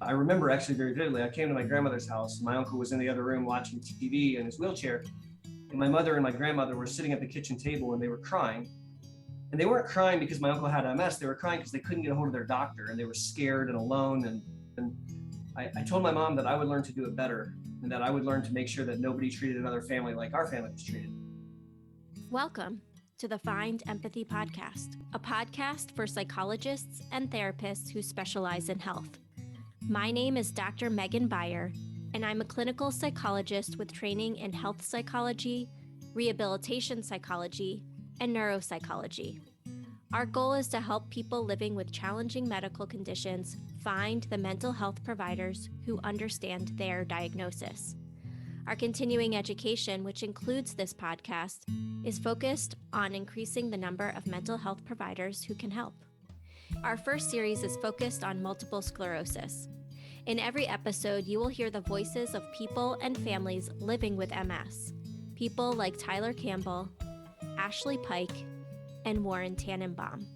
I remember actually very vividly, I came to my grandmother's house. My uncle was in the other room watching TV in his wheelchair. And my mother and my grandmother were sitting at the kitchen table and they were crying. And they weren't crying because my uncle had MS. They were crying because they couldn't get a hold of their doctor and they were scared and alone. And I told my mom that I would learn to do it better and that I would learn to make sure that nobody treated another family like our family was treated. Welcome to the Find Empathy Podcast, a podcast for psychologists and therapists who specialize in health. My name is Dr. Megan Beyer, and I'm a clinical psychologist with training in health psychology, rehabilitation psychology, and neuropsychology. Our goal is to help people living with challenging medical conditions find the mental health providers who understand their diagnosis. Our continuing education, which includes this podcast, is focused on increasing the number of mental health providers who can help. Our first series is focused on multiple sclerosis. In every episode, you will hear the voices of people and families living with MS. People like Tyler Campbell, Ashley Pike, and Warren Tannenbaum.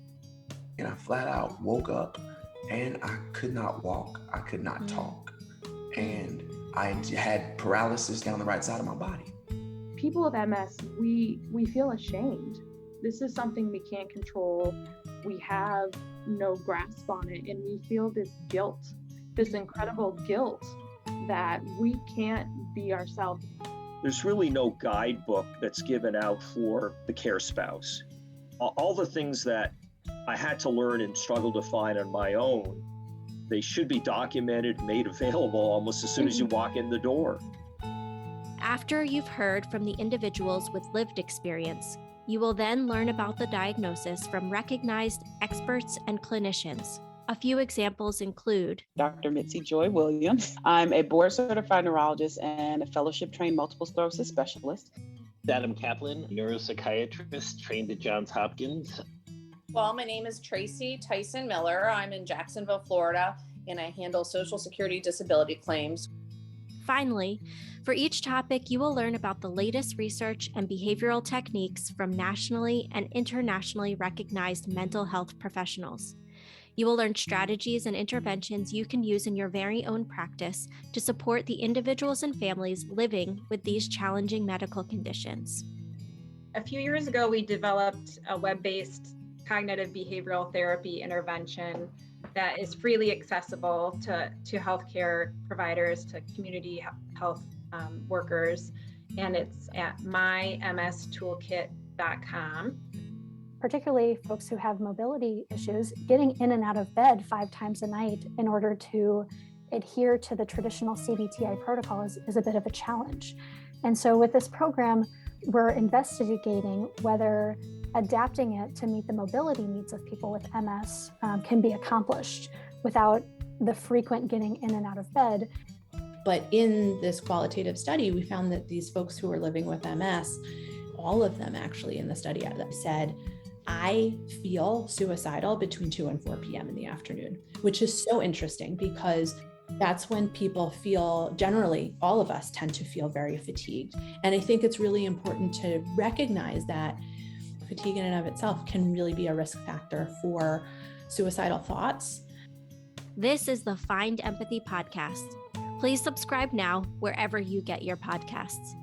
And I flat out woke up and I could not walk. I could not talk. And I had paralysis down the right side of my body. People with MS, we feel ashamed. This is something we can't control. We have no grasp on it, and we feel this guilt, this incredible guilt that we can't be ourselves. There's really no guidebook that's given out for the care spouse. All the things that I had to learn and struggle to find on my own, they should be documented, made available almost as soon as you walk in the door. After you've heard from the individuals with lived experience, you will then learn about the diagnosis from recognized experts and clinicians. A few examples include Dr. Mitzi Joy Williams. I'm a board-certified neurologist and a fellowship-trained multiple sclerosis specialist. Adam Kaplan, neuropsychiatrist trained at Johns Hopkins. Well, my name is Tracy Tyson Miller. I'm in Jacksonville, Florida, and I handle Social Security disability claims. Finally, for each topic, you will learn about the latest research and behavioral techniques from nationally and internationally recognized mental health professionals. You will learn strategies and interventions you can use in your very own practice to support the individuals and families living with these challenging medical conditions. A few years ago, we developed a web-based cognitive behavioral therapy intervention that is freely accessible to healthcare providers, to community health workers, and it's at mymstoolkit.com. Particularly folks who have mobility issues, getting in and out of bed 5 times a night in order to adhere to the traditional CBTI protocol is a bit of a challenge. And so with this program, we're investigating whether adapting it to meet the mobility needs of people with MS can be accomplished without the frequent getting in and out of bed. But in this qualitative study, we found that these folks who are living with MS, all of them actually in the study said, I feel suicidal between 2 and 4 p.m. in the afternoon, which is so interesting because that's when people feel, generally, all of us tend to feel very fatigued. And I think it's really important to recognize that fatigue in and of itself can really be a risk factor for suicidal thoughts. This is the Find Empathy Podcast. Please subscribe now wherever you get your podcasts.